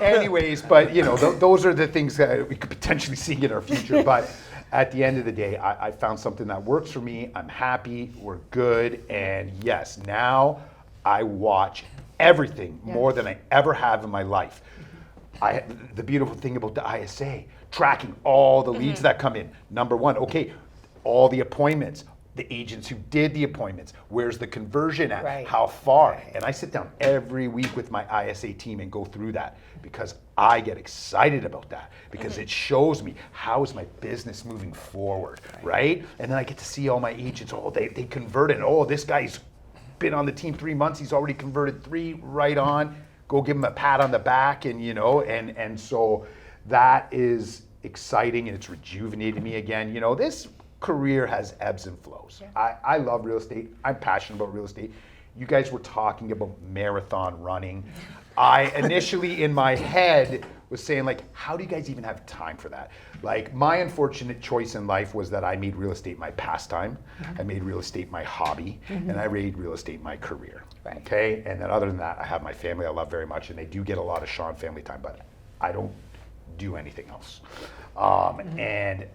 Speaker 3: Anyways, but those are the things that we could potentially see in our future. But at the end of the day, I found something that works for me. I'm happy. We're good. And yes, now I watch everything more than I ever have in my life. The beautiful thing about the ISA, tracking all the leads that come in. Number one, okay, all the appointments, the agents who did the appointments? Where's the conversion at?
Speaker 2: Right.
Speaker 3: How far?
Speaker 2: Right.
Speaker 3: And I sit down every week with my ISA team and go through that because I get excited about that because it shows me how is my business moving forward, right? And then I get to see all my agents, they converted. Oh, this guy's been on the team 3 months, he's already converted 3, right on. Go give him a pat on the back, and and so that is exciting and it's rejuvenated me again. This career has ebbs and flows. Yeah. I love real estate. I'm passionate about real estate. You guys were talking about marathon running. I initially in my head was saying, like, how do you guys even have time for that? Like, my unfortunate choice in life was that I made real estate my pastime, I made real estate my hobby, and I made real estate my career.
Speaker 2: Right.
Speaker 3: Okay? And then other than that, I have my family I love very much, and they do get a lot of Shawn family time, but I don't do anything else. And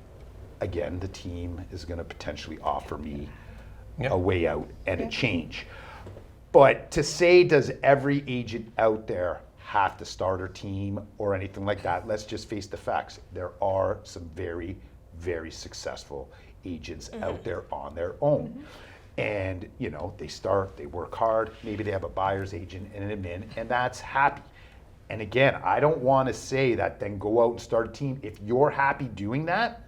Speaker 3: again, the team is going to potentially offer me a way out and a change. But to say, does every agent out there have to start a team or anything like that? Let's just face the facts. There are some very, very successful agents out there on their own. And, they start, they work hard, maybe they have a buyer's agent and an admin, and that's happy. And again, I don't want to say that then go out and start a team. If you're happy doing that,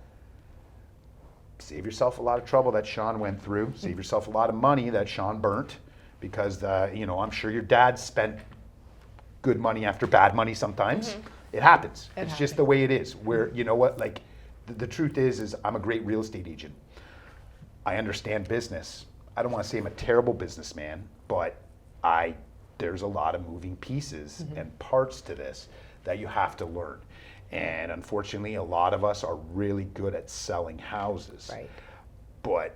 Speaker 3: save yourself a lot of trouble that Shawn went through. Save yourself a lot of money that Shawn burnt, because I'm sure your dad spent good money after bad money sometimes. It happens. It's just the way it is. Where, you know what, like, the truth is I'm a great real estate agent. I understand business. I don't want to say I'm a terrible businessman, but there's a lot of moving pieces and parts to this that you have to learn. And unfortunately, a lot of us are really good at selling houses.
Speaker 2: Right.
Speaker 3: But,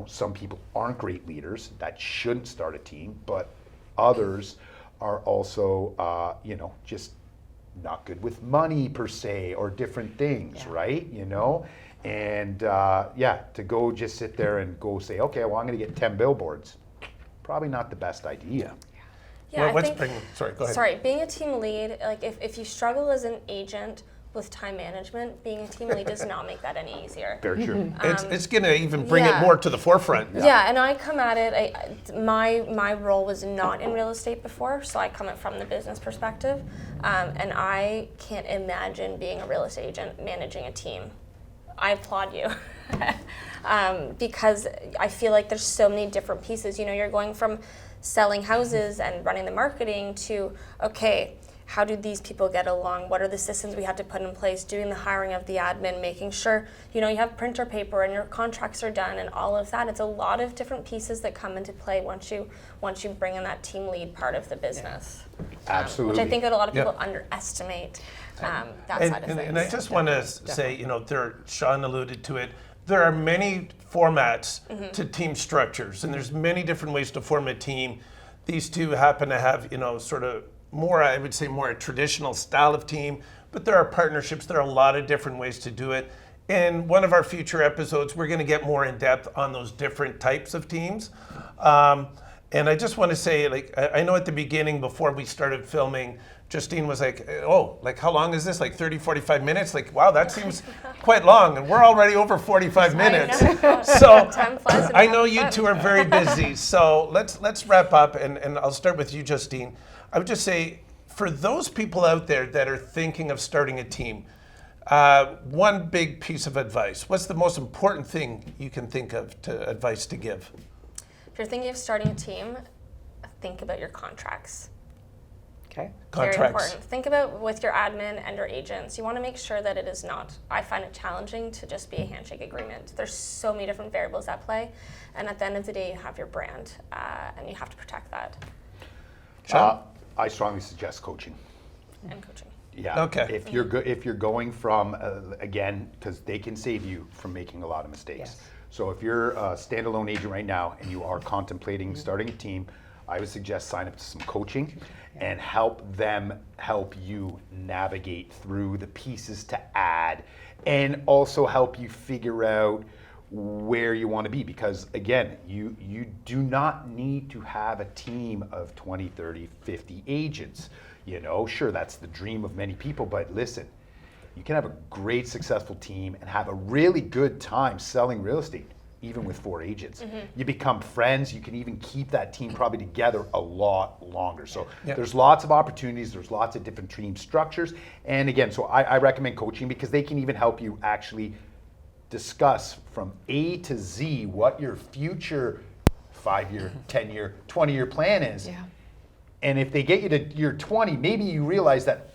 Speaker 3: some people aren't great leaders that shouldn't start a team, but others are also, just not good with money per se, or different things, right? And to go just sit there and go say, okay, well, I'm going to get 10 billboards. Probably not the best idea.
Speaker 4: Yeah,
Speaker 1: Sorry, go ahead.
Speaker 4: Sorry, being a team lead, like if you struggle as an agent with time management, being a team lead does not make that any easier.
Speaker 3: Very true.
Speaker 1: It's going to even bring it more to the forefront.
Speaker 4: Yeah, and I come at it, my role was not in real estate before, so I come at it from the business perspective, and I can't imagine being a real estate agent managing a team. I applaud you. Because I feel like there's so many different pieces. You're going from selling houses and running the marketing to, okay, how do these people get along? What are the systems we have to put in place? Doing the hiring of the admin, making sure, you have printer paper and your contracts are done and all of that. It's a lot of different pieces that come into play once you bring in that team lead part of the business.
Speaker 3: Absolutely.
Speaker 4: Which I think that a lot of people underestimate that side of things.
Speaker 1: And I just want to say, Shawn alluded to it, there are many formats to team structures, and there's many different ways to form a team. These two happen to have, sort of more, I would say, more a traditional style of team, but there are partnerships. There are a lot of different ways to do it. In one of our future episodes, we're going to get more in depth on those different types of teams. And I just want to say, like, I know at the beginning, before we started filming, Justine was like, oh, like, how long is this? Like 30, 45 minutes? Like, wow, that seems quite long. And we're already over 45 minutes. So I know you two are very busy. So let's wrap up, and I'll start with you, Justine. I would just say, for those people out there that are thinking of starting a team, one big piece of advice. What's the most important thing you can think of advice to give?
Speaker 4: If you're thinking of starting a team, think about your contracts.
Speaker 2: Okay.
Speaker 1: Contracts.
Speaker 4: Very important. Think about with your admin and your agents. You want to make sure that it is not, I find it challenging to just be a handshake agreement. There's so many different variables at play. And at the end of the day, you have your brand, and you have to protect that.
Speaker 3: I strongly suggest coaching.
Speaker 4: And coaching.
Speaker 3: Yeah.
Speaker 1: Okay.
Speaker 3: If you're going from, again, because they can save you from making a lot of mistakes.
Speaker 2: Yes.
Speaker 3: So if you're a standalone agent right now and you are contemplating starting a team, I would suggest sign up to some coaching and help them help you navigate through the pieces to add, and also help you figure out where you want to be. Because again, you do not need to have a team of 20, 30, 50 agents. Sure, that's the dream of many people, but listen, you can have a great successful team and have a really good time selling real estate even with 4 agents. You become friends. You can even keep that team probably together a lot longer. So there's lots of opportunities. There's lots of different team structures. And again, so I recommend coaching because they can even help you actually discuss from A to Z what your future 5-year, 10-year, 20-year plan is.
Speaker 2: Yeah.
Speaker 3: And if they get you to year 20, maybe you realize that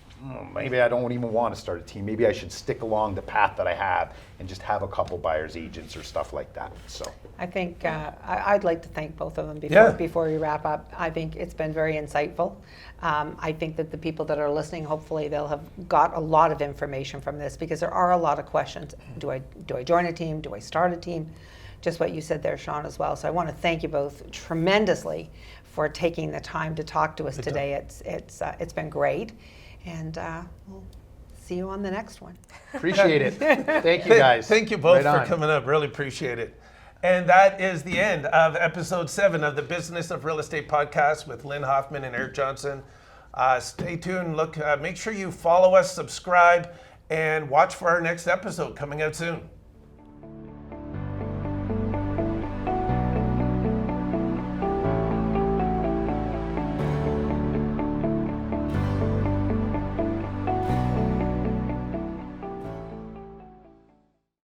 Speaker 3: maybe I don't even want to start a team. Maybe I should stick along the path that I have and just have a couple buyer's agents or stuff like that. So
Speaker 2: I think I'd like to thank both of them before we wrap up. I think it's been very insightful. I think that the people that are listening, hopefully they'll have got a lot of information from this because there are a lot of questions. Do I join a team? Do I start a team? Just what you said there, Shawn, as well. So I want to thank you both tremendously for taking the time to talk to us today. It's been great. And we'll see you on the next one.
Speaker 3: Appreciate it. Thank you, guys.
Speaker 1: Thank you both
Speaker 3: Right
Speaker 1: for
Speaker 3: on.
Speaker 1: coming up. Really appreciate it. And that is the end of episode 7 of the Business of Real Estate podcast with Lynn Hoffmann and Eric Johnson. Stay tuned. Look, make sure you follow us, subscribe, and watch for our next episode coming out soon.